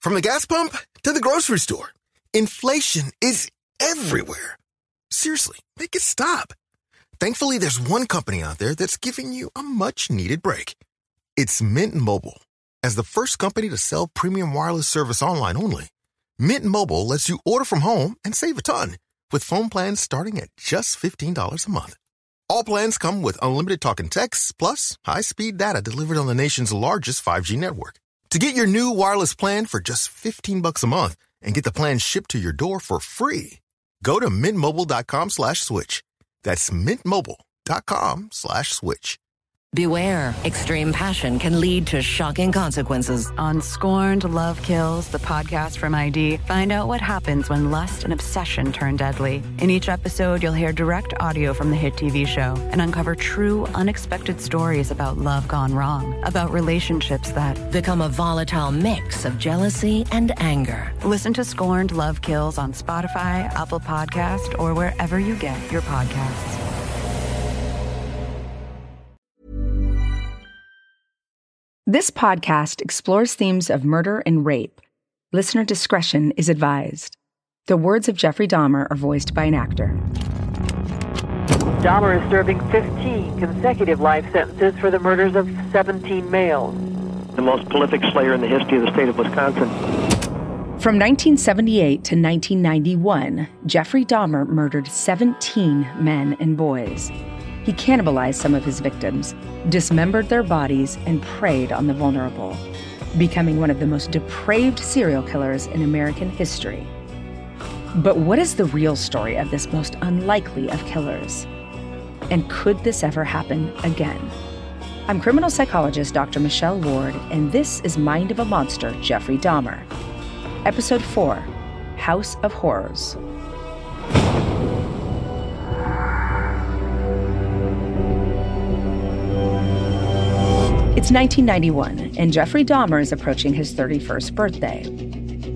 From the gas pump to the grocery store, inflation is everywhere. Seriously, make it stop. Thankfully, there's one company out there that's giving you a much-needed break. It's Mint Mobile. As the first company to sell premium wireless service online only, Mint Mobile lets you order from home and save a ton, with phone plans starting at just $15 a month. All plans come with unlimited talk and text, plus high-speed data delivered on the nation's largest 5G network. To get your new wireless plan for just $15 a month and get the plan shipped to your door for free, go to mintmobile.com/switch. That's mintmobile.com/switch. Beware, extreme passion can lead to shocking consequences. On Scorned Love Kills, the podcast from ID, find out what happens when lust and obsession turn deadly. In each episode, you'll hear direct audio from the hit TV show and uncover true, unexpected stories about love gone wrong, about relationships that become a volatile mix of jealousy and anger. Listen to Scorned Love Kills on Spotify, Apple Podcast, or wherever you get your podcasts. This podcast explores themes of murder and rape. Listener discretion is advised. The words of Jeffrey Dahmer are voiced by an actor. Dahmer is serving 15 consecutive life sentences for the murders of 17 males. The most prolific slayer in the history of the state of Wisconsin. From 1978 to 1991, Jeffrey Dahmer murdered 17 men and boys. He cannibalized some of his victims, dismembered their bodies, and preyed on the vulnerable, becoming one of the most depraved serial killers in American history. But what is the real story of this most unlikely of killers? And could this ever happen again? I'm criminal psychologist Dr. Michelle Ward, and this is Mind of a Monster, Jeffrey Dahmer. Episode 4, House of Horrors. It's 1991, and Jeffrey Dahmer is approaching his 31st birthday.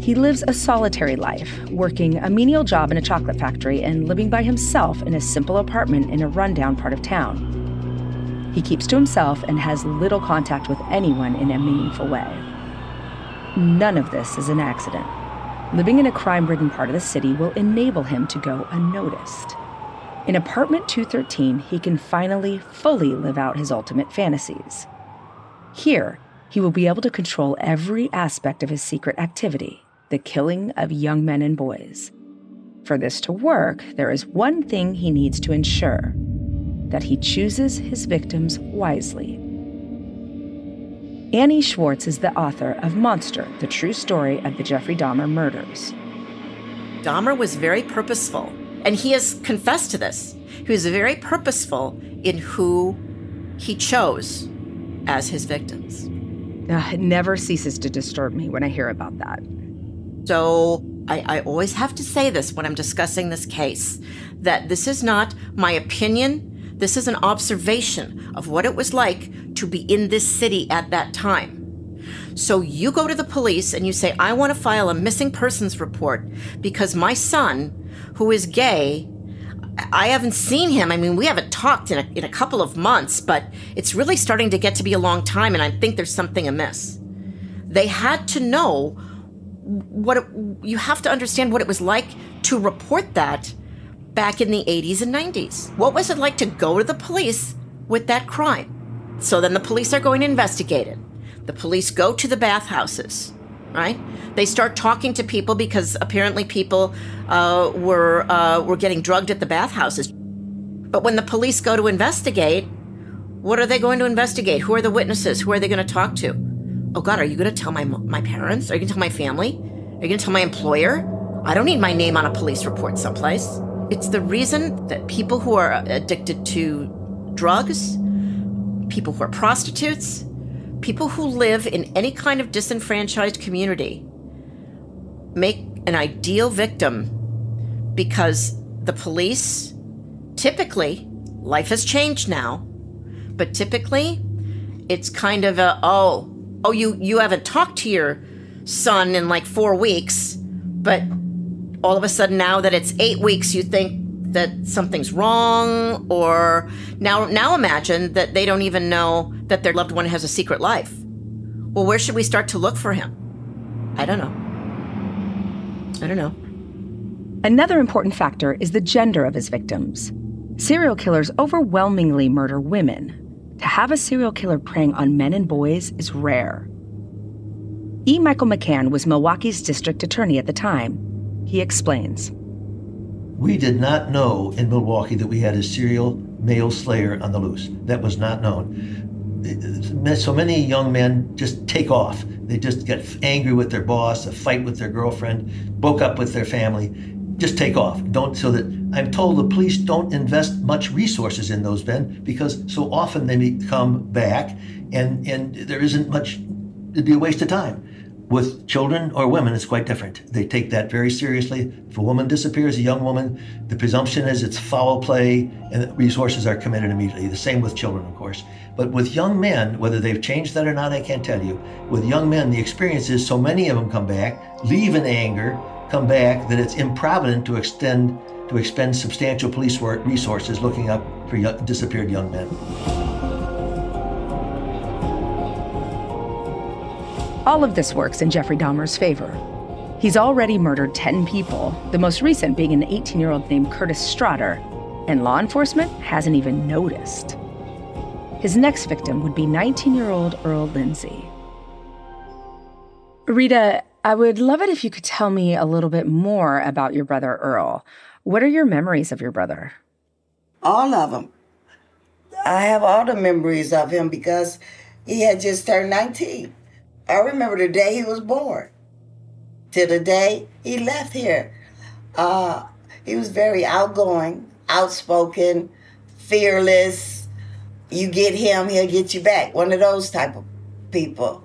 He lives a solitary life, working a menial job in a chocolate factory and living by himself in a simple apartment in a rundown part of town. He keeps to himself and has little contact with anyone in a meaningful way. None of this is an accident. Living in a crime-ridden part of the city will enable him to go unnoticed. In apartment 213, he can finally fully live out his ultimate fantasies. Here, he will be able to control every aspect of his secret activity, the killing of young men and boys. For this to work, there is one thing he needs to ensure: that he chooses his victims wisely. Annie Schwartz is the author of Monster, the true story of the Jeffrey Dahmer murders. Dahmer was very purposeful, and he has confessed to this. He was very purposeful in who he chose as his victims. It never ceases to disturb me when I hear about that. So I always have to say this when I'm discussing this case, that this is not my opinion. This is an observation of what it was like to be in this city at that time. So you go to the police and you say, I want to file a missing persons report because my son, who is gay, I haven't seen him. I mean, we haven't talked in a couple of months, but it's really starting to get to be a long time, and I think there's something amiss. They had to know you have to understand what it was like to report that back in the 80s and 90s. What was it like to go to the police with that crime? So then the police are going to investigate it. The police go to the bathhouses, right? They start talking to people because apparently people were getting drugged at the bathhouses. But when the police go to investigate, what are they going to investigate? Who are the witnesses? Who are they going to talk to? Oh God, are you going to tell my parents? Are you going to tell my family? Are you going to tell my employer? I don't need my name on a police report someplace. It's the reason that people who are addicted to drugs, people who are prostitutes, people who live in any kind of disenfranchised community make an ideal victim, because the police, typically, life has changed now, but typically it's kind of you haven't talked to your son in like 4 weeks, but all of a sudden now that it's 8 weeks, you think that something's wrong, or now imagine that they don't even know that their loved one has a secret life. Well, where should we start to look for him? I don't know. Another important factor is the gender of his victims. Serial killers overwhelmingly murder women. To have a serial killer preying on men and boys is rare. E. Michael McCann was Milwaukee's district attorney at the time. He explains. We did not know in Milwaukee that we had a serial male slayer on the loose. That was not known. So many young men just take off. They just get angry with their boss, a fight with their girlfriend, broke up with their family, just take off. So that I'm told the police don't invest much resources in those men because so often they come back and there isn't much, it'd be a waste of time. With children or women, it's quite different. They take that very seriously. If a woman disappears, a young woman, the presumption is it's foul play and resources are committed immediately. The same with children, of course. But with young men, whether they've changed that or not, I can't tell you. With young men, the experience is so many of them come back, leave in anger, come back, that it's improvident to expend substantial police resources looking up for disappeared young men. All of this works in Jeffrey Dahmer's favor. He's already murdered 10 people, the most recent being an 18-year-old named Curtis Strader, and law enforcement hasn't even noticed. His next victim would be 19-year-old Errol Lindsay. Rita, I would love it if you could tell me a little bit more about your brother Errol. What are your memories of your brother? All of them. I have all the memories of him because he had just turned 19. I remember the day he was born to the day he left here. He was very outgoing, outspoken, fearless. You get him, he'll get you back. One of those type of people.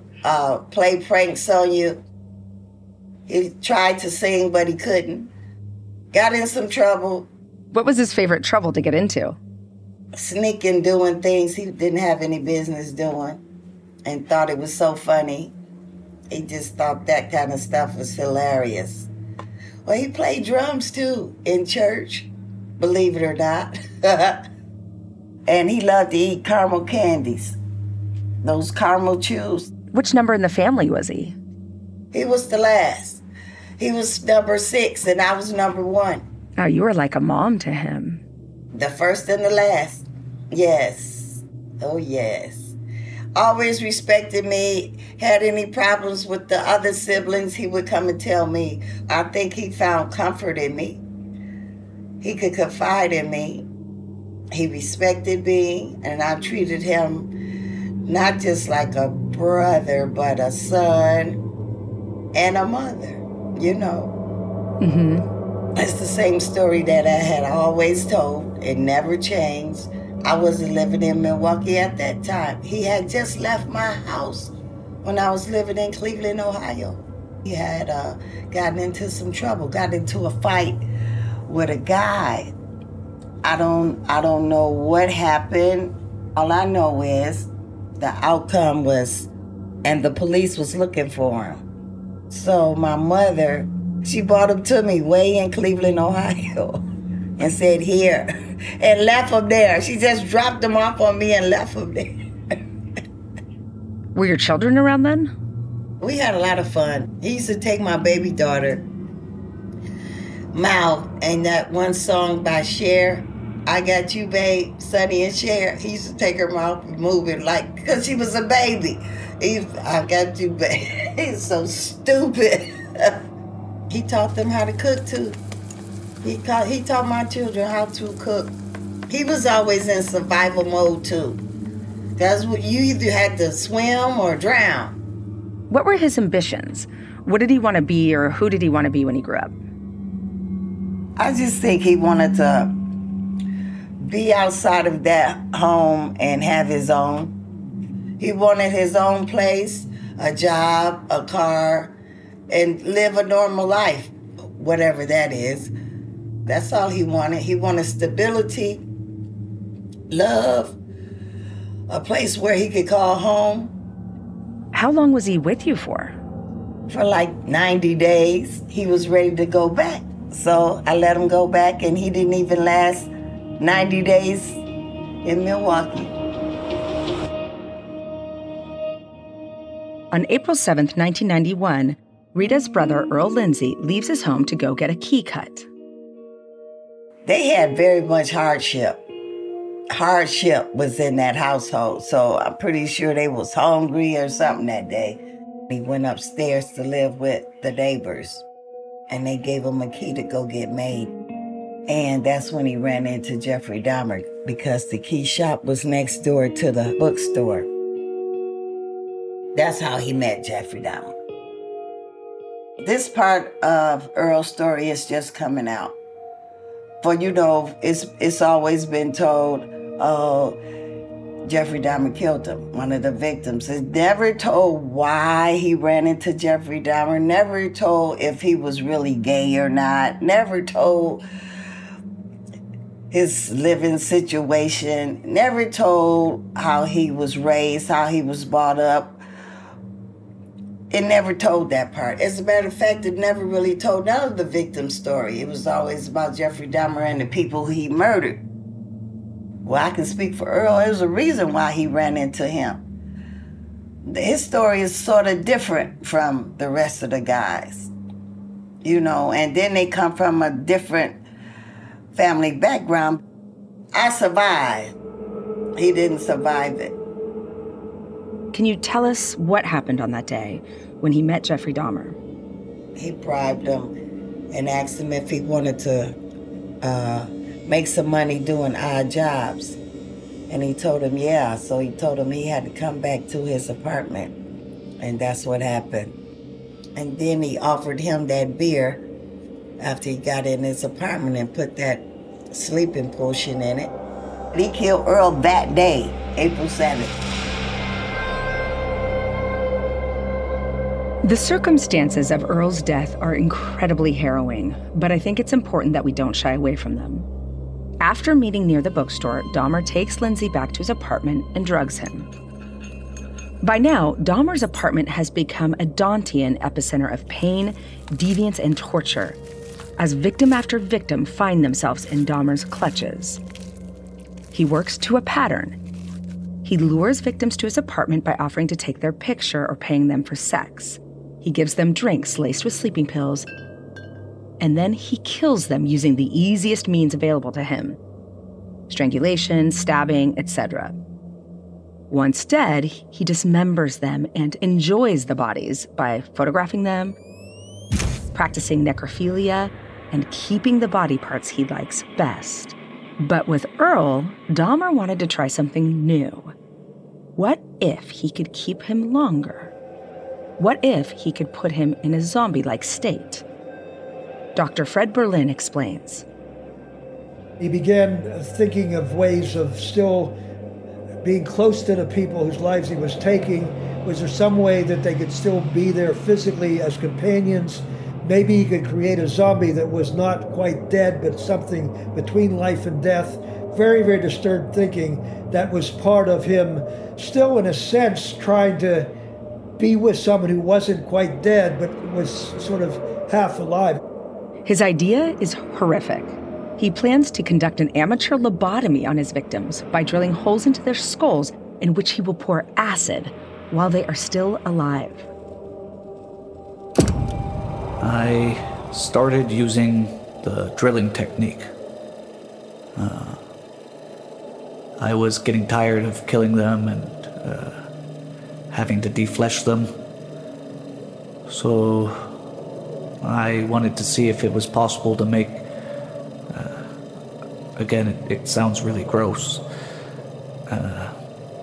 Play pranks on you. He tried to sing, but he couldn't. Got in some trouble. What was his favorite trouble to get into? Sneaking, doing things he didn't have any business doing. And thought it was so funny. He just thought that kind of stuff was hilarious. Well, he played drums too in church, believe it or not. And he loved to eat caramel candies, those caramel chews. Which number in the family was he? He was the last. He was number 6 and I was number 1. Oh, you were like a mom to him. The first and the last. Yes. Oh, yes. Always respected me. Had any problems with the other siblings, he would come and tell me. I think he found comfort in me. He could confide in me. He respected me, and I treated him not just like a brother, but a son and a mother, you know. Mm-hmm. It's the same story that I had always told. It never changed. I wasn't living in Milwaukee at that time. He had just left my house when I was living in Cleveland, Ohio. He had gotten into some trouble, got into a fight with a guy. I don't know what happened. All I know is the outcome was, and the police was looking for him. So my mother, she brought him to me way in Cleveland, Ohio, and said, here, and left him there. She just dropped him off on me and left him there. Were your children around then? We had a lot of fun. He used to take my baby daughter, Mouth, and that one song by Cher, I Got You, Babe, Sonny and Cher. He used to take her mouth and move it like, because she was a baby. I got you, babe. He's so stupid. He taught them how to cook, too. He taught my children how to cook. He was always in survival mode, too. Because you either had to swim or drown. What were his ambitions? What did he want to be, or who did he want to be when he grew up? I just think he wanted to be outside of that home and have his own. He wanted his own place, a job, a car, and live a normal life, whatever that is. That's all he wanted. He wanted stability, love, a place where he could call home. How long was he with you for? For like 90 days. He was ready to go back. So I let him go back, and he didn't even last 90 days in Milwaukee. On April 7th, 1991, Rita's brother, Earl Lindsay, leaves his home to go get a key cut. They had very much hardship. Hardship was in that household, so I'm pretty sure they was hungry or something that day. He went upstairs to live with the neighbors, and they gave him a key to go get made. And that's when he ran into Jeffrey Dahmer, because the key shop was next door to the bookstore. That's how he met Jeffrey Dahmer. This part of Earl's story is just coming out. For, it's always been told, oh, Jeffrey Dahmer killed him, one of the victims. It's never told why he ran into Jeffrey Dahmer, never told if he was really gay or not, never told his living situation, never told how he was raised, how he was brought up. It never told that part. As a matter of fact, it never really told none of the victim's story. It was always about Jeffrey Dahmer and the people he murdered. Well, I can speak for Earl. There's a reason why he ran into him. His story is sort of different from the rest of the guys, and then they come from a different family background. I survived. He didn't survive it. Can you tell us what happened on that day when he met Jeffrey Dahmer? He bribed him and asked him if he wanted to make some money doing odd jobs. And he told him, yeah. So he told him he had to come back to his apartment. And that's what happened. And then he offered him that beer after he got in his apartment and put that sleeping potion in it. He killed Earl that day, April 7th. The circumstances of Earl's death are incredibly harrowing, but I think it's important that we don't shy away from them. After meeting near the bookstore, Dahmer takes Lindsay back to his apartment and drugs him. By now, Dahmer's apartment has become a Dantean epicenter of pain, deviance, and torture, as victim after victim find themselves in Dahmer's clutches. He works to a pattern. He lures victims to his apartment by offering to take their picture or paying them for sex. He gives them drinks laced with sleeping pills, and then he kills them using the easiest means available to him: strangulation, stabbing, etc. Once dead, he dismembers them and enjoys the bodies by photographing them, practicing necrophilia, and keeping the body parts he likes best. But with Earl, Dahmer wanted to try something new. What if he could keep him longer? What if he could put him in a zombie-like state? Dr. Fred Berlin explains. He began thinking of ways of still being close to the people whose lives he was taking. Was there some way that they could still be there physically as companions? Maybe he could create a zombie that was not quite dead, but something between life and death. Very, very disturbed thinking that was part of him still, in a sense, trying to be with someone who wasn't quite dead, but was sort of half alive. His idea is horrific. He plans to conduct an amateur lobotomy on his victims by drilling holes into their skulls in which he will pour acid while they are still alive. I started using the drilling technique. I was getting tired of killing them and having to deflesh them. So I wanted to see if it was possible to make, again, it sounds really gross,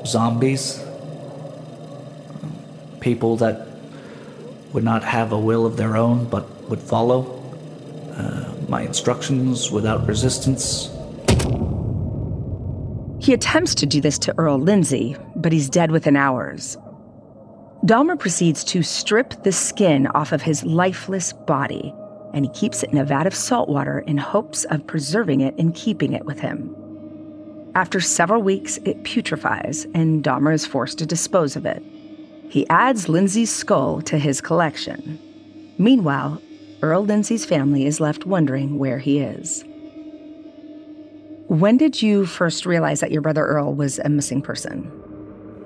zombies, people that would not have a will of their own but would follow my instructions without resistance. He attempts to do this to Earl Lindsay, but he's dead within hours. Dahmer proceeds to strip the skin off of his lifeless body, and he keeps it in a vat of salt water in hopes of preserving it and keeping it with him. After several weeks, it putrefies, and Dahmer is forced to dispose of it. He adds Lindsay's skull to his collection. Meanwhile, Earl Lindsay's family is left wondering where he is. When did you first realize that your brother Earl was a missing person?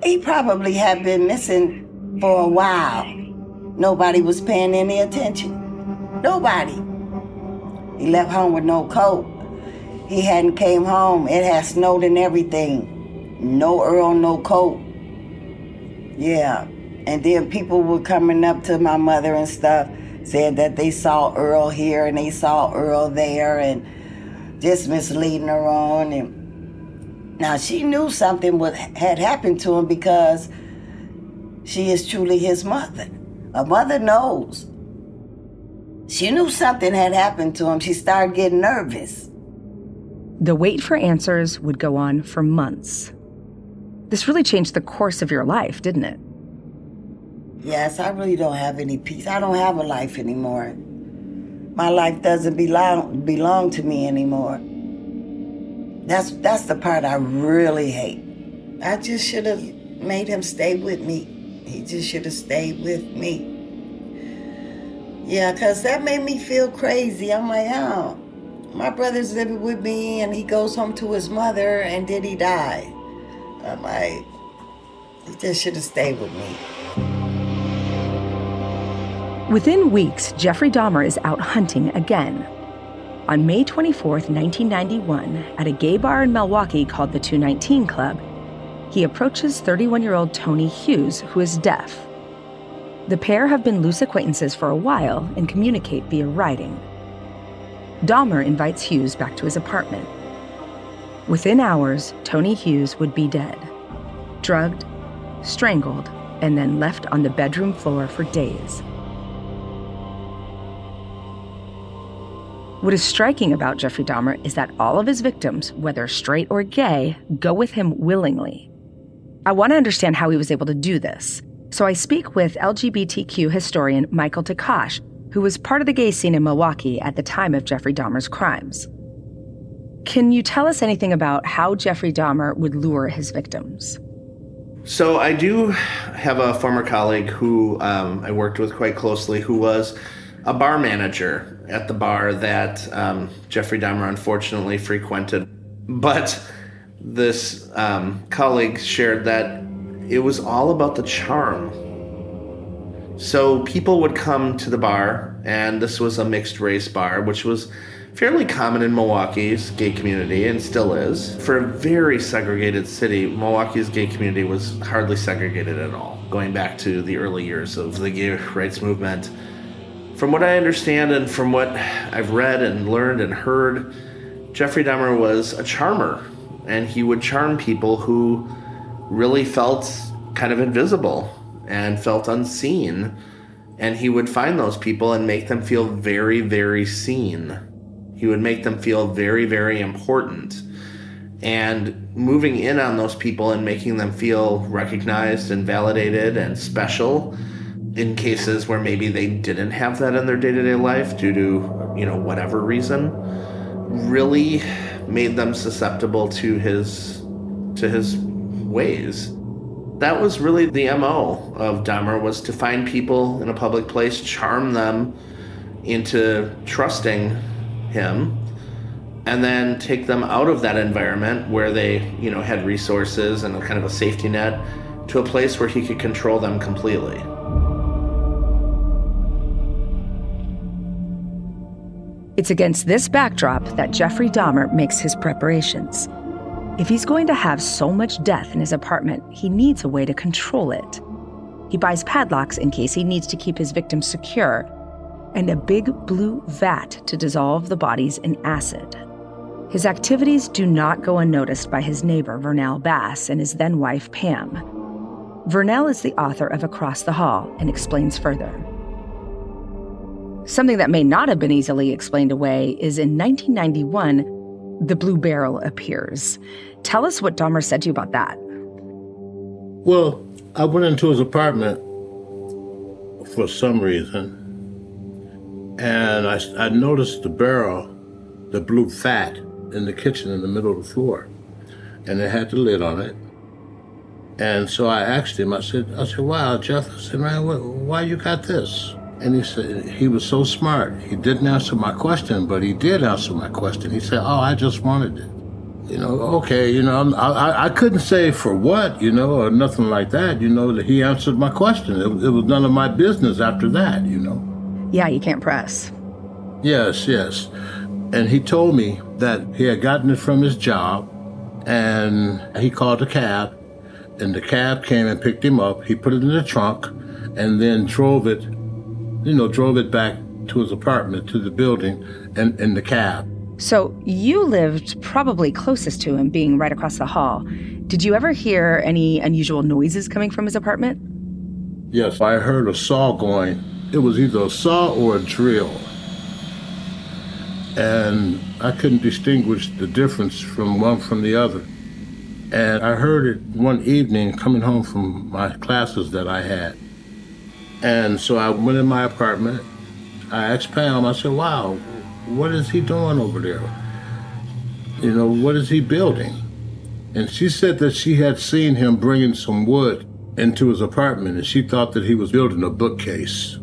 He probably had been missing for a while. Nobody was paying any attention. Nobody. He left home with no coat. He hadn't came home. It had snowed and everything. No Earl, no coat. Yeah. And then people were coming up to my mother and stuff, said that they saw Earl here and they saw Earl there, and just misleading her on. And now she knew something had happened to him because she is truly his mother. A mother knows. She knew something had happened to him. She started getting nervous. The wait for answers would go on for months. This really changed the course of your life, didn't it? Yes, I really don't have any peace. I don't have a life anymore. My life doesn't belong to me anymore. That's the part I really hate. I just should have made him stay with me. He just should have stayed with me. Yeah, because that made me feel crazy. I'm like, oh, my brother's living with me and he goes home to his mother and then he died. I'm like, he just should have stayed with me. Within weeks, Jeffrey Dahmer is out hunting again. On May 24th, 1991, at a gay bar in Milwaukee called the 219 Club, he approaches 31-year-old Tony Hughes, who is deaf. The pair have been loose acquaintances for a while and communicate via writing. Dahmer invites Hughes back to his apartment. Within hours, Tony Hughes would be dead, drugged, strangled, and then left on the bedroom floor for days. What is striking about Jeffrey Dahmer is that all of his victims, whether straight or gay, go with him willingly. I want to understand how he was able to do this, so I speak with LGBTQ historian Michael Takash, who was part of the gay scene in Milwaukee at the time of Jeffrey Dahmer's crimes. Can you tell us anything about how Jeffrey Dahmer would lure his victims? So I do have a former colleague who I worked with quite closely who was a bar manager at the bar that Jeffrey Dahmer unfortunately frequented. But this colleague shared that it was all about the charm. So people would come to the bar, and this was a mixed race bar, which was fairly common in Milwaukee's gay community and still is. For a very segregated city, Milwaukee's gay community was hardly segregated at all, going back to the early years of the gay rights movement. From what I understand and from what I've read and learned and heard, Jeffrey Dahmer was a charmer, and he would charm people who really felt kind of invisible and felt unseen. And he would find those people and make them feel very, very seen. He would make them feel very, very important. And moving in on those people and making them feel recognized and validated and special in cases where maybe they didn't have that in their day-to-day life due to, whatever reason, really made them susceptible to his ways. That was really the MO of Dahmer, was to find people in a public place, charm them into trusting him, and then take them out of that environment where they, had resources and a kind of a safety net to a place where he could control them completely. It's against this backdrop that Jeffrey Dahmer makes his preparations. If he's going to have so much death in his apartment, he needs a way to control it. He buys padlocks in case he needs to keep his victims secure, and a big blue vat to dissolve the bodies in acid. His activities do not go unnoticed by his neighbor, Vernell Bass, and his then-wife, Pam. Vernell is the author of Across the Hall and explains further. Something that may not have been easily explained away is in 1991, the blue barrel appears. Tell us what Dahmer said to you about that. Well, I went into his apartment for some reason, and I noticed the barrel, the blue fat, in the kitchen in the middle of the floor, and it had the lid on it. And so I asked him, I said, wow, Jeff, I said, man, why you got this? And he said, he was so smart. He didn't answer my question, but he did answer my question. He said, I just wanted it. Okay, I couldn't say for what, or nothing like that, that he answered my question. It was none of my business after that, Yeah, you can't press. Yes. And he told me that he had gotten it from his job, and he called a cab, and the cab came and picked him up. He put it in the trunk, and then drove it back to his apartment, to the building, and in the cab. So you lived probably closest to him, being right across the hall. Did you ever hear any unusual noises coming from his apartment? Yes, I heard a saw going. It was either a saw or a drill. And I couldn't distinguish the difference from one from the other. And I heard it one evening coming home from my classes that I had. And so I went in my apartment. I asked Pam, I said, wow, what is he doing over there? What is he building? And she said that she had seen him bringing some wood into his apartment, and she thought that he was building a bookcase.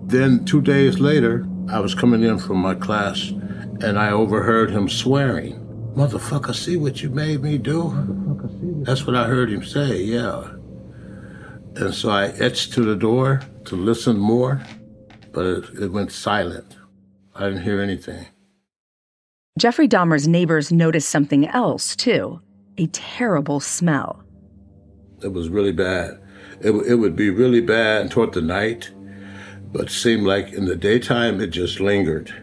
Then 2 days later, I was coming in from my class, and I overheard him swearing. Motherfucker, see what you made me do? That's what I heard him say, yeah. And so I edged to the door to listen more, but it went silent. I didn't hear anything. Jeffrey Dahmer's neighbors noticed something else, too. A terrible smell. It was really bad. It would be really bad toward the night, but seemed like in the daytime it just lingered.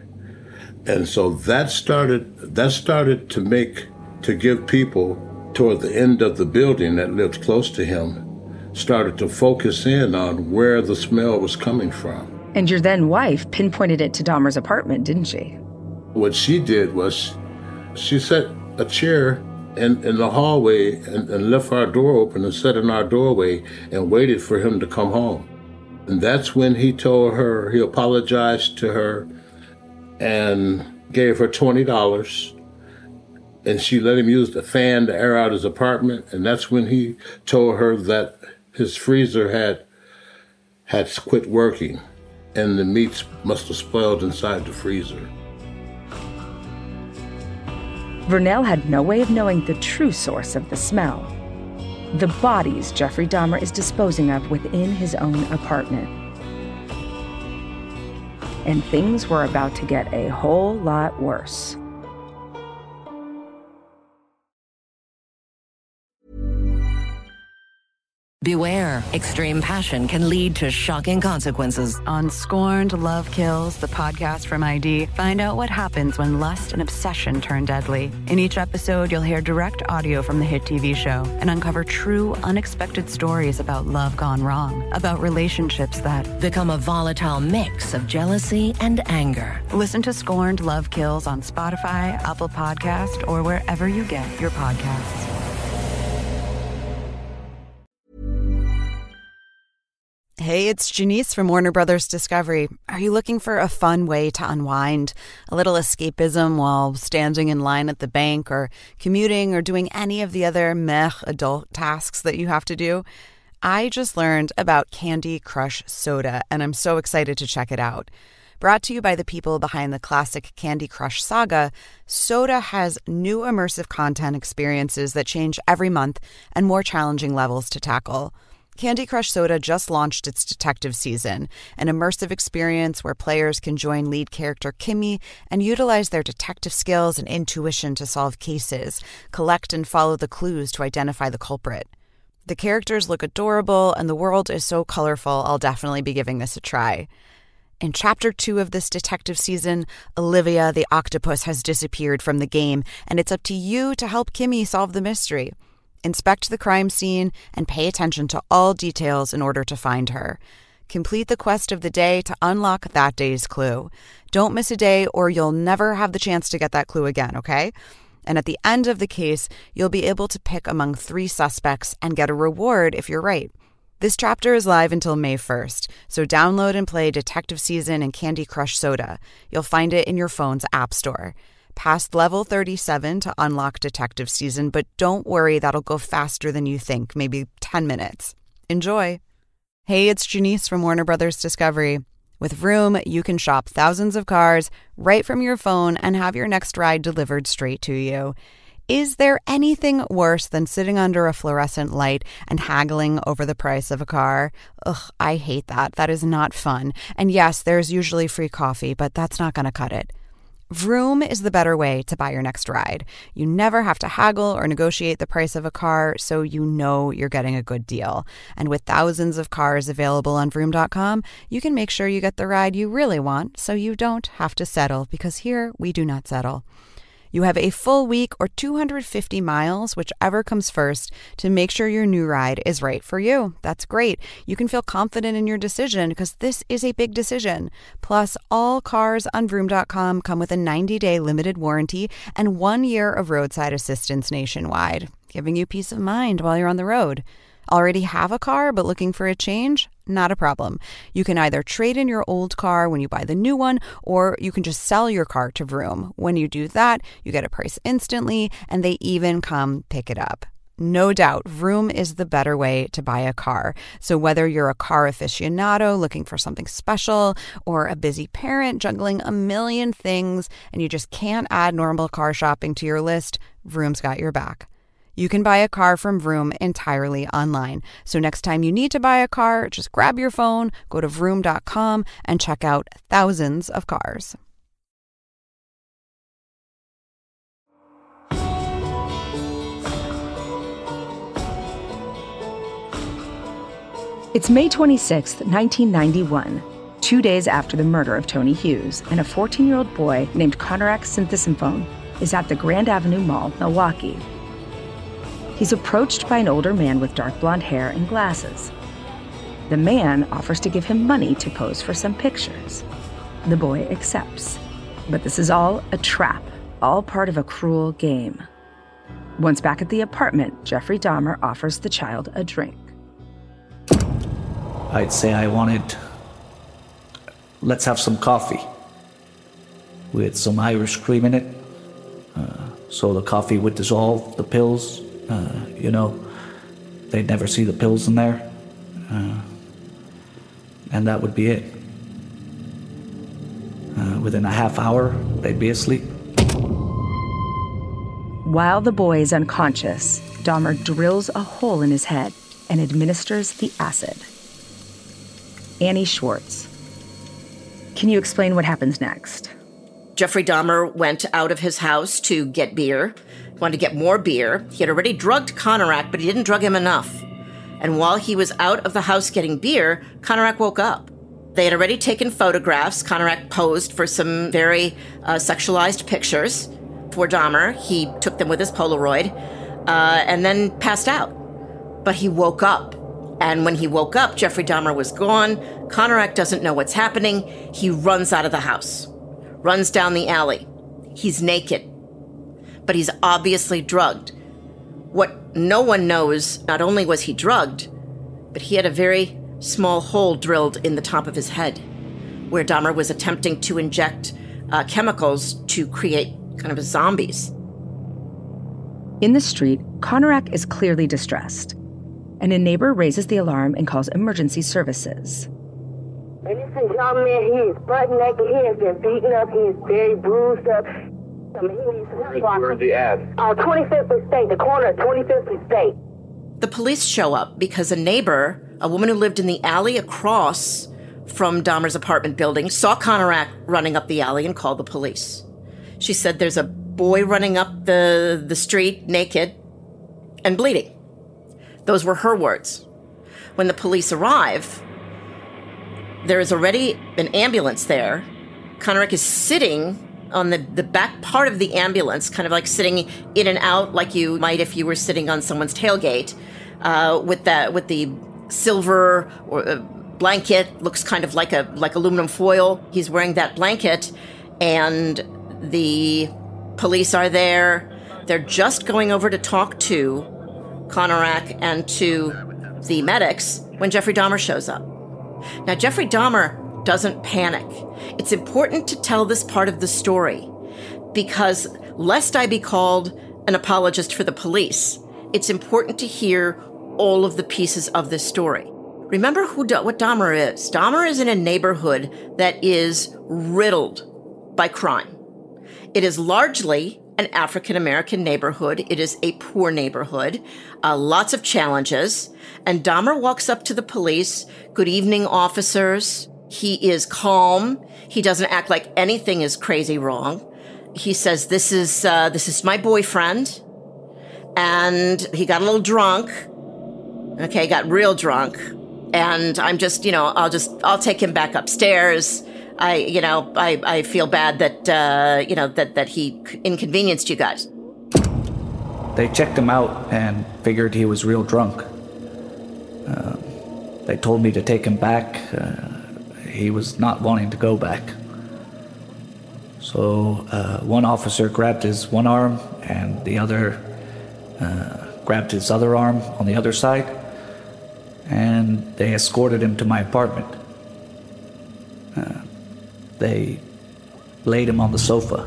And so that started to give people toward the end of the building that lived close to him, started to focus in on where the smell was coming from. And your then wife pinpointed it to Dahmer's apartment, didn't she? What she did was she set a chair in the hallway and left our door open and sat in our doorway and waited for him to come home. And that's when he told her, he apologized to her and gave her $20. And she let him use the fan to air out his apartment. And that's when he told her that his freezer had quit working, and the meats must have spoiled inside the freezer. Vernell had no way of knowing the true source of the smell. The bodies Jeffrey Dahmer is disposing of within his own apartment. And things were about to get a whole lot worse. Beware, extreme passion can lead to shocking consequences. On Scorned Love Kills, the podcast from ID, find out what happens when lust and obsession turn deadly. In each episode, you'll hear direct audio from the hit TV show and uncover true, unexpected stories about love gone wrong, about relationships that become a volatile mix of jealousy and anger. Listen to Scorned Love Kills on Spotify, Apple Podcast, or wherever you get your podcasts. Hey, it's Janice from Warner Brothers Discovery. Are you looking for a fun way to unwind? A little escapism while standing in line at the bank or commuting or doing any of the other adult tasks that you have to do? I just learned about Candy Crush Soda, and I'm so excited to check it out. Brought to you by the people behind the classic Candy Crush saga, Soda has new immersive content experiences that change every month and more challenging levels to tackle. Candy Crush Soda just launched its detective season, an immersive experience where players can join lead character Kimmy and utilize their detective skills and intuition to solve cases, collect and follow the clues to identify the culprit. The characters look adorable, and the world is so colorful, I'll definitely be giving this a try. In Chapter 2 of this detective season, Olivia the octopus has disappeared from the game, and it's up to you to help Kimmy solve the mystery. Inspect the crime scene and pay attention to all details in order to find her. Complete the quest of the day to unlock that day's clue. Don't miss a day or you'll never have the chance to get that clue again, okay? And at the end of the case, you'll be able to pick among 3 suspects and get a reward if you're right. This chapter is live until May 1st, so download and play Detective Season and Candy Crush Soda. You'll find it in your phone's app store. Past level 37 to unlock Detective Season, but don't worry, that'll go faster than you think, maybe 10 minutes. Enjoy. Hey, it's Janice from Warner Brothers Discovery. With Vroom, you can shop thousands of cars right from your phone and have your next ride delivered straight to you. Is there anything worse than sitting under a fluorescent light and haggling over the price of a car? Ugh, I hate that. That is not fun. And yes, there's usually free coffee, but that's not going to cut it. Vroom is the better way to buy your next ride. You never have to haggle or negotiate the price of a car, so you know you're getting a good deal. And with thousands of cars available on Vroom.com, you can make sure you get the ride you really want, so you don't have to settle, because here we do not settle. You have a full week or 250 miles, whichever comes first, to make sure your new ride is right for you. That's great. You can feel confident in your decision because this is a big decision. Plus, all cars on Vroom.com come with a 90-day limited warranty and 1 year of roadside assistance nationwide, giving you peace of mind while you're on the road. Already have a car but looking for a change? Not a problem. You can either trade in your old car when you buy the new one, or you can just sell your car to Vroom. When you do that, you get a price instantly, and they even come pick it up. No doubt, Vroom is the better way to buy a car. So whether you're a car aficionado looking for something special, or a busy parent juggling a million things, and you just can't add normal car shopping to your list, Vroom's got your back. You can buy a car from Vroom entirely online. So next time you need to buy a car, just grab your phone, go to Vroom.com, and check out thousands of cars. It's May 26, 1991, 2 days after the murder of Tony Hughes, and a 14-year-old boy named Konorak Synthesymphone is at the Grand Avenue Mall, Milwaukee. He's approached by an older man with dark blonde hair and glasses. The man offers to give him money to pose for some pictures. The boy accepts. But this is all a trap, all part of a cruel game. Once back at the apartment, Jeffrey Dahmer offers the child a drink. I'd say I wanted, let's have some coffee with some Irish cream in it, so the coffee would dissolve the pills. They'd never see the pills in there. And that would be it. Within a half hour, they'd be asleep. While the boy is unconscious, Dahmer drills a hole in his head and administers the acid. Annie Schwartz. Can you explain what happens next? Jeffrey Dahmer went out of his house to get beer. He wanted to get more beer. He had already drugged Konorak, but he didn't drug him enough. And while he was out of the house getting beer, Konorak woke up. They had already taken photographs. Konorak posed for some very sexualized pictures for Dahmer. He took them with his Polaroid and then passed out. But he woke up. And when he woke up, Jeffrey Dahmer was gone. Konorak doesn't know what's happening. He runs out of the house, runs down the alley. He's naked, but he's obviously drugged. What no one knows, not only was he drugged, but he had a very small hole drilled in the top of his head where Dahmer was attempting to inject chemicals to create kind of zombies. In the street, Konorak is clearly distressed, and a neighbor raises the alarm and calls emergency services. And this is young man, he is butt naked, he has been beaten up, he is very bruised up. Where's the ad? 25th and State, the corner of 25th and State. The police show up because a neighbor, a woman who lived in the alley across from Dahmer's apartment building, saw Konorak running up the alley and called the police. She said there's a boy running up the street naked and bleeding. Those were her words. When the police arrive, there is already an ambulance there. Konorak is sitting on the back part of the ambulance, kind of like sitting in and out like you might if you were sitting on someone's tailgate, with the silver or blanket, looks kind of like aluminum foil. He's wearing that blanket, and the police are there. They're just going over to talk to Konorak and to the medics when Jeffrey Dahmer shows up. Now, Jeffrey Dahmer doesn't panic. It's important to tell this part of the story because lest I be called an apologist for the police, it's important to hear all of the pieces of this story. Remember what Dahmer is. Dahmer is in a neighborhood that is riddled by crime. It is largely an African-American neighborhood. It is a poor neighborhood, lots of challenges. And Dahmer walks up to the police. Good evening, officers. He is calm. He doesn't act like anything is crazy wrong. He says, this is my boyfriend. And he got a little drunk. Okay, got real drunk. And I'm just, I'll take him back upstairs. I feel bad that, that he inconvenienced you guys. They checked him out and figured he was real drunk. They told me to take him back. He was not wanting to go back. So one officer grabbed his one arm and the other grabbed his other arm on the other side, and they escorted him to my apartment. They laid him on the sofa.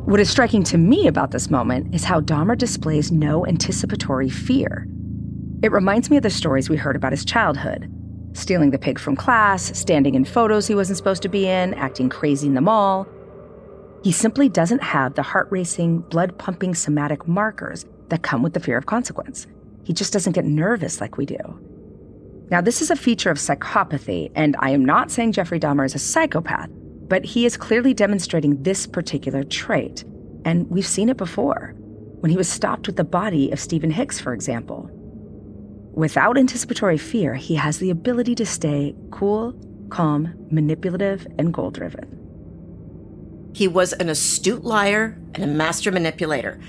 What is striking to me about this moment is how Dahmer displays no anticipatory fear. It reminds me of the stories we heard about his childhood. Stealing the pig from class, standing in photos he wasn't supposed to be in, acting crazy in the mall. He simply doesn't have the heart-racing, blood-pumping somatic markers that come with the fear of consequence. He just doesn't get nervous like we do. Now, this is a feature of psychopathy, and I am not saying Jeffrey Dahmer is a psychopath, but he is clearly demonstrating this particular trait. And we've seen it before, when he was stopped with the body of Stephen Hicks, for example. Without anticipatory fear, he has the ability to stay cool, calm, manipulative, and goal-driven. He was an astute liar and a master manipulator.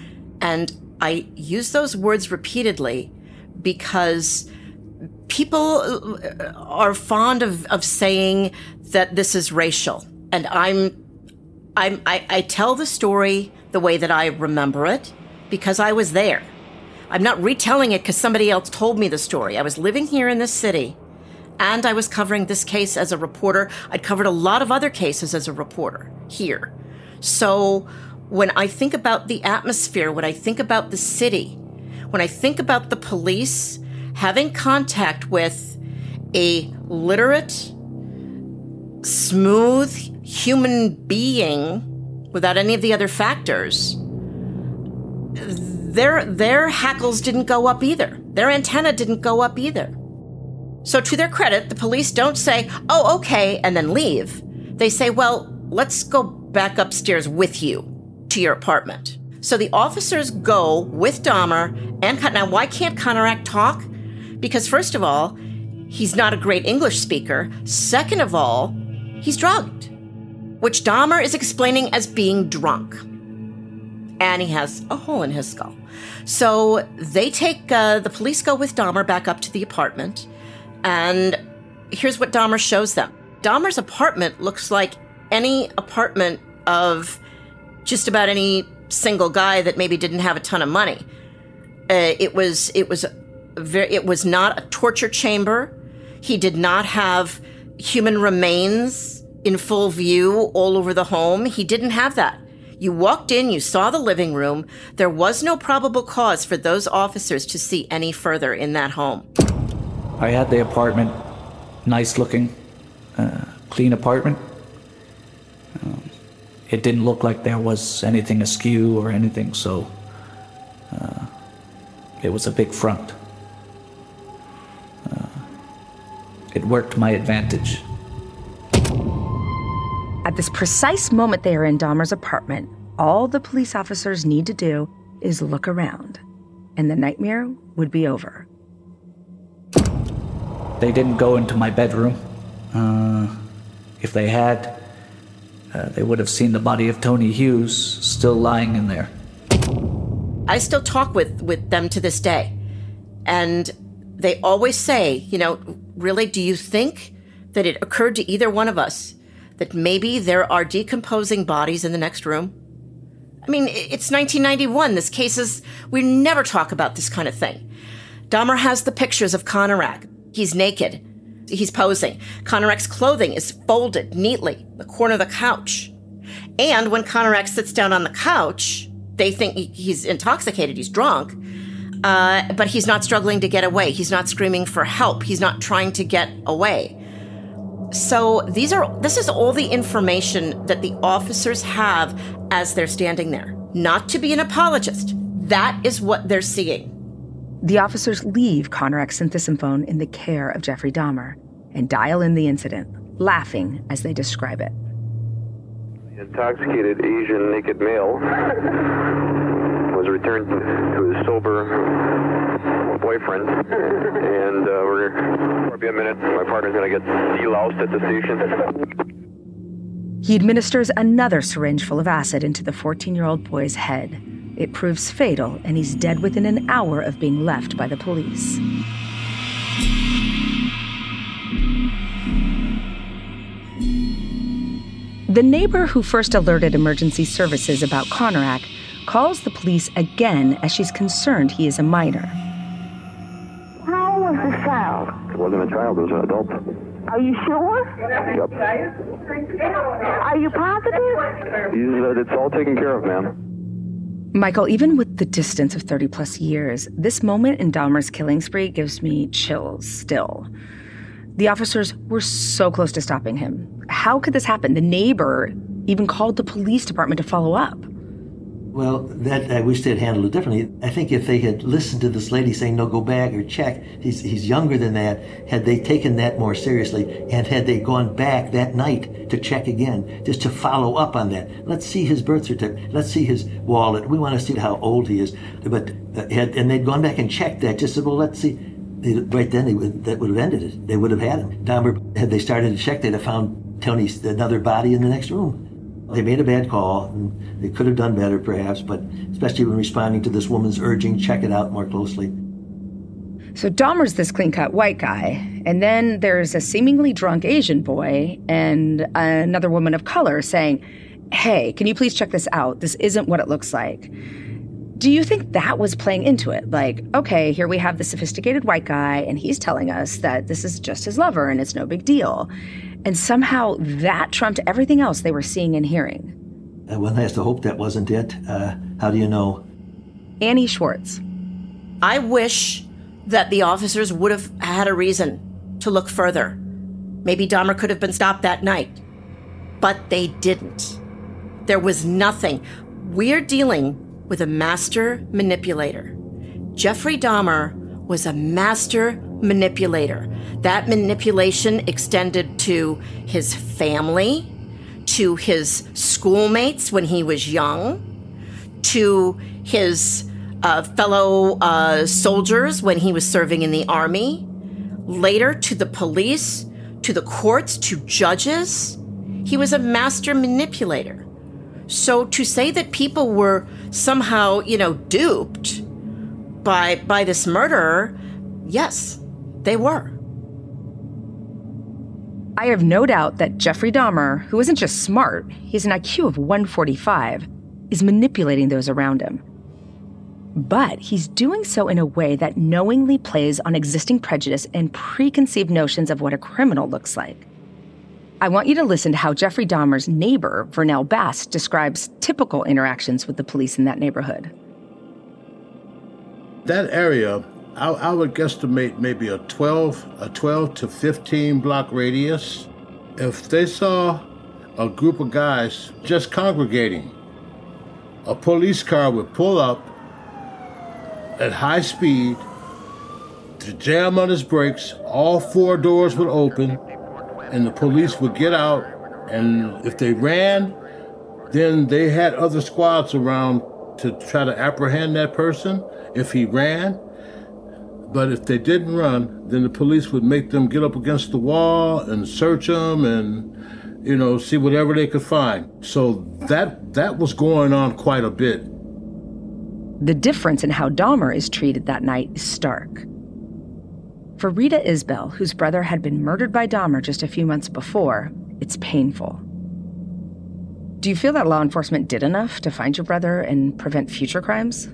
And I use those words repeatedly because people are fond of saying that this is racial. And I tell the story the way that I remember it because I was there. I'm not retelling it because somebody else told me the story. I was living here in this city, and I was covering this case as a reporter. I'd covered a lot of other cases as a reporter here. So when I think about the atmosphere, when I think about the city, when I think about the police having contact with a literate, smooth human being without any of the other factors, their hackles didn't go up either. Their antenna didn't go up either. So to their credit, the police don't say, oh, okay, and then leave. They say, well, let's go back upstairs with you to your apartment. So the officers go with Dahmer and now why can't Konarak talk? Because first of all, he's not a great English speaker. Second of all, he's drugged, which Dahmer is explaining as being drunk. And he has a hole in his skull. So they take, the police go with Dahmer back up to the apartment. And here's what Dahmer shows them. Dahmer's apartment looks like any apartment of just about any single guy that maybe didn't have a ton of money. It was not a torture chamber. He did not have human remains in full view all over the home. He didn't have that. You walked in, you saw the living room. There was no probable cause for those officers to see any further in that home. I had the apartment, nice looking, clean apartment. It didn't look like there was anything askew or anything, so it was a big front. It worked to my advantage. At this precise moment they are in Dahmer's apartment, all the police officers need to do is look around, and the nightmare would be over. They didn't go into my bedroom. If they had, they would have seen the body of Tony Hughes still lying in there. I still talk with them to this day. And they always say, really, do you think that it occurred to either one of us that maybe there are decomposing bodies in the next room? I mean, it's 1991. This case is, we never talk about this kind of thing. Dahmer has the pictures of Konarak. He's naked. He's posing. Konarak's clothing is folded neatly in the corner of the couch. And when Konarak sits down on the couch, they think he's intoxicated, he's drunk, but he's not struggling to get away. He's not screaming for help. He's not trying to get away. So this is all the information that the officers have as they're standing there. Not to be an apologist. That is what they're seeing. The officers leave Konarak's synthesis phone in the care of Jeffrey Dahmer and dial in the incident, laughing as they describe it. The intoxicated Asian naked male was returned to his sober boyfriend, and we're probably a minute. My partner's going to get deloused at the station. He administers another syringe full of acid into the 14-year-old boy's head. It proves fatal, and he's dead within an hour of being left by the police. The neighbor who first alerted emergency services about Konarak calls the police again as she's concerned he is a minor. How old was the child? It wasn't a child, it was an adult. Are you sure? Yep. Are you positive? It's all taken care of, ma'am. Michael, even with the distance of 30-plus years, this moment in Dahmer's killing spree gives me chills still. The officers were so close to stopping him. How could this happen? The neighbor even called the police department to follow up. Well, that I wish they'd handled it differently. I think if they had listened to this lady saying, no, go back or check, he's younger than that, had they taken that more seriously, and had they gone back that night to check again, just to follow up on that. Let's see his birth certificate. Let's see his wallet. We want to see how old he is. But and they'd gone back and checked that, just said, well, let's see. Right then, that would have ended it. They would have had him. Dahmer, had they started to check, they'd have found Tony's another body in the next room. They made a bad call, and they could have done better, perhaps, but especially when responding to this woman's urging, check it out more closely. So Dahmer's this clean-cut white guy, and then there's a seemingly drunk Asian boy and another woman of color saying, hey, can you please check this out? This isn't what it looks like. Do you think that was playing into it? Like, okay, here we have the sophisticated white guy, and he's telling us that this is just his lover, and it's no big deal. And somehow that trumped everything else they were seeing and hearing. One has to hope that wasn't it. How do you know? Annie Schwartz. I wish that the officers would have had a reason to look further. Maybe Dahmer could have been stopped that night. But they didn't. There was nothing. We're dealing with a master manipulator. Jeffrey Dahmer was a master manipulator. That manipulation extended to his family, to his schoolmates when he was young, to his fellow soldiers when he was serving in the army, later to the police, to the courts, to judges. He was a master manipulator. So to say that people were somehow, duped by this murderer, yes, they were. I have no doubt that Jeffrey Dahmer, who isn't just smart, he's an IQ of 145, is manipulating those around him. But he's doing so in a way that knowingly plays on existing prejudice and preconceived notions of what a criminal looks like. I want you to listen to how Jeffrey Dahmer's neighbor, Vernell Bass, describes typical interactions with the police in that neighborhood. That area, I would guesstimate maybe a 12 to 15 block radius. If they saw a group of guys just congregating, a police car would pull up at high speed, to jam on his brakes, all four doors would open, and the police would get out, and if they ran, then they had other squads around to try to apprehend that person if he ran. But if they didn't run, then the police would make them get up against the wall and search them and, see whatever they could find. So that was going on quite a bit. The difference in how Dahmer is treated that night is stark. For Rita Isbell, whose brother had been murdered by Dahmer just a few months before, it's painful. Do you feel that law enforcement did enough to find your brother and prevent future crimes?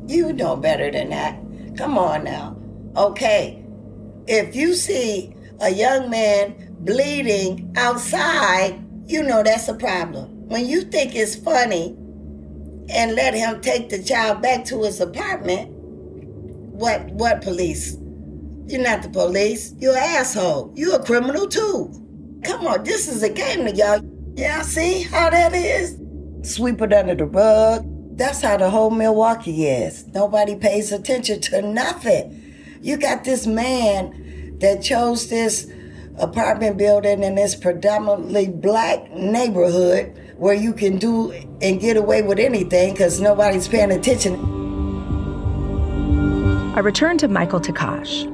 You know better than that. Come on now. Okay, if you see a young man bleeding outside, that's a problem. When you think it's funny and let him take the child back to his apartment, what police? You're not the police. You're an asshole. You're a criminal too. Come on, this is a game to y'all. Yeah, see how that is? Sweep it under the rug. That's how the whole Milwaukee is. Nobody pays attention to nothing. You got this man that chose this apartment building in this predominantly black neighborhood where you can do and get away with anything because nobody's paying attention. I return to Michael Takash.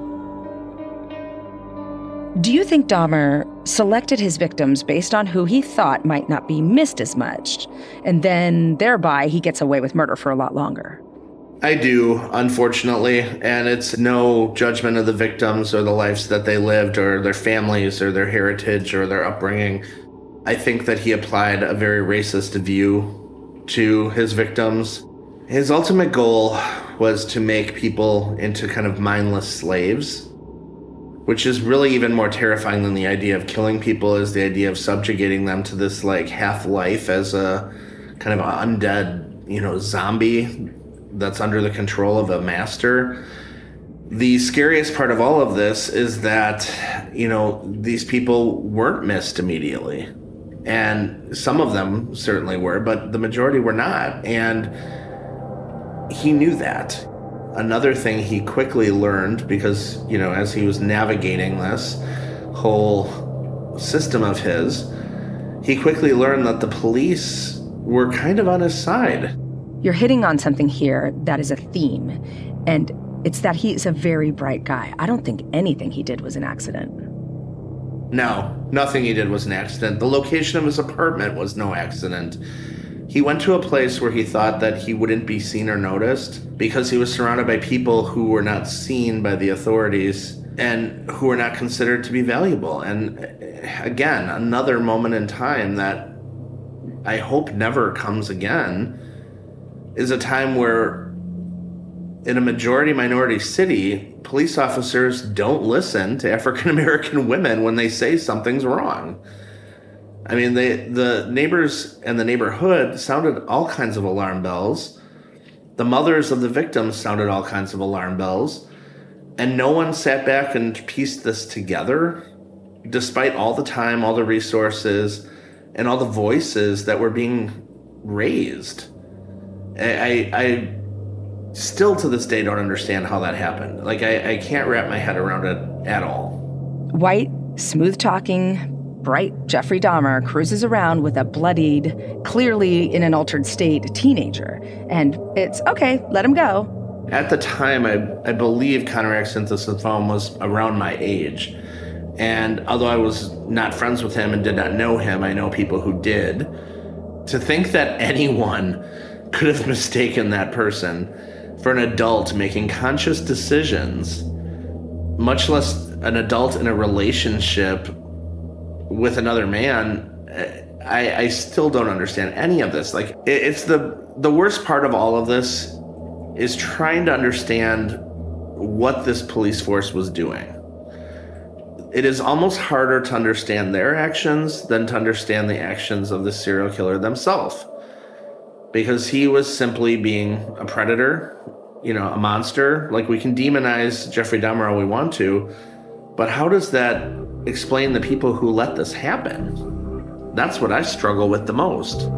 Do you think Dahmer selected his victims based on who he thought might not be missed as much, and then thereby he gets away with murder for a lot longer? I do, unfortunately, and it's no judgment of the victims or the lives that they lived or their families or their heritage or their upbringing. I think that he applied a very racist view to his victims. His ultimate goal was to make people into kind of mindless slaves, which is really even more terrifying than the idea of killing people, is the idea of subjugating them to this like half-life as a kind of undead, zombie that's under the control of a master. The scariest part of all of this is that, these people weren't missed immediately. And some of them certainly were, but the majority were not. And he knew that. Another thing he quickly learned, because, as he was navigating this whole system of his, he quickly learned that the police were kind of on his side. You're hitting on something here that is a theme, and it's that he's a very bright guy. I don't think anything he did was an accident. No, nothing he did was an accident. The location of his apartment was no accident. He went to a place where he thought that he wouldn't be seen or noticed because he was surrounded by people who were not seen by the authorities and who were not considered to be valuable. And again, another moment in time that I hope never comes again is a time where in a majority-minority city, police officers don't listen to African-American women when they say something's wrong. I mean, the neighbors and the neighborhood sounded all kinds of alarm bells. The mothers of the victims sounded all kinds of alarm bells. And no one sat back and pieced this together, despite all the time, all the resources, and all the voices that were being raised. I still to this day don't understand how that happened. Like, I can't wrap my head around it at all. White, smooth-talking, bright Jeffrey Dahmer cruises around with a bloodied, clearly in an altered state teenager. And it's, okay, let him go. At the time, I believe cataract synthesis foam was around my age. And although I was not friends with him and did not know him, I know people who did. To think that anyone could have mistaken that person for an adult making conscious decisions, much less an adult in a relationship with another man, I still don't understand any of this. Like, it's the worst part of all of this is trying to understand what this police force was doing. It is almost harder to understand their actions than to understand the actions of the serial killer themselves. Because he was simply being a predator, a monster. Like, we can demonize Jeffrey Dahmer all we want to, but how does that explain the people who let this happen? That's what I struggle with the most.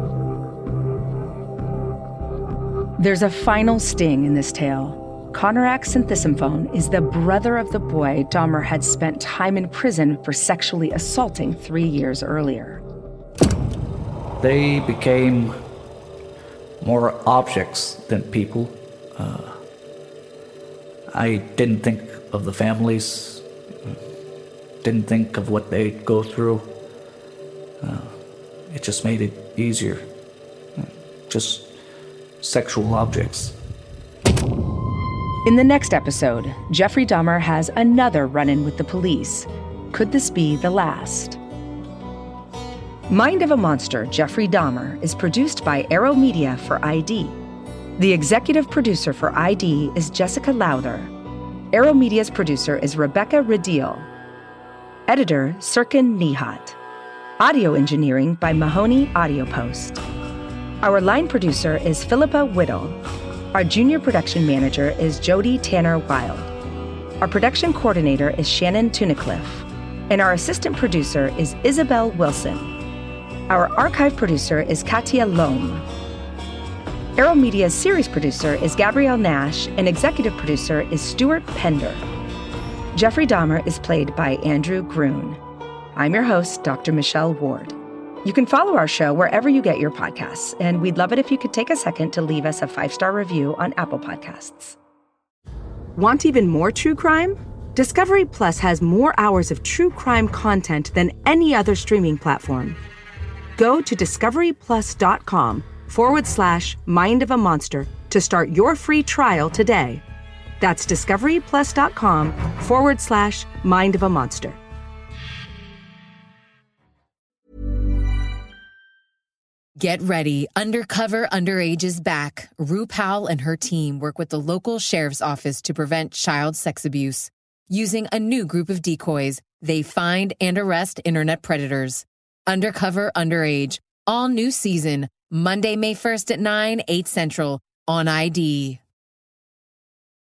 There's a final sting in this tale. Conorak Synthesymphone is the brother of the boy Dahmer had spent time in prison for sexually assaulting 3 years earlier. They became more objects than people. I didn't think of the families, didn't think of what they'd go through. It just made it easier. Just sexual objects. In the next episode, Jeffrey Dahmer has another run-in with the police. Could this be the last? Mind of a Monster, Jeffrey Dahmer is produced by Errol Media for ID. The executive producer for ID is Jessica Lowther. Errol Media's producer is Rebecca Radil. Editor, Sirkin Nihat. Audio engineering by Mahoney Audio Post. Our line producer is Philippa Whittle. Our junior production manager is Jody Tanner Wild. Our production coordinator is Shannon Tunicliffe. And our assistant producer is Isabel Wilson. Our archive producer is Katia Lohm. Errol Media's series producer is Gabrielle Nash, and executive producer is Stuart Pender. Jeffrey Dahmer is played by Andrew Groon. I'm your host, Dr. Michelle Ward. You can follow our show wherever you get your podcasts, and we'd love it if you could take a second to leave us a 5-star review on Apple Podcasts. Want even more true crime? Discovery Plus has more hours of true crime content than any other streaming platform. Go to discoveryplus.com/Mind of a Monster to start your free trial today. That's discoveryplus.com/Mind of a Monster. Get ready. Undercover Underage is back. Rue Powell and her team work with the local sheriff's office to prevent child sex abuse. Using a new group of decoys, they find and arrest internet predators. Undercover Underage. All new season. Monday, May 1st at 9, 8 Central on ID.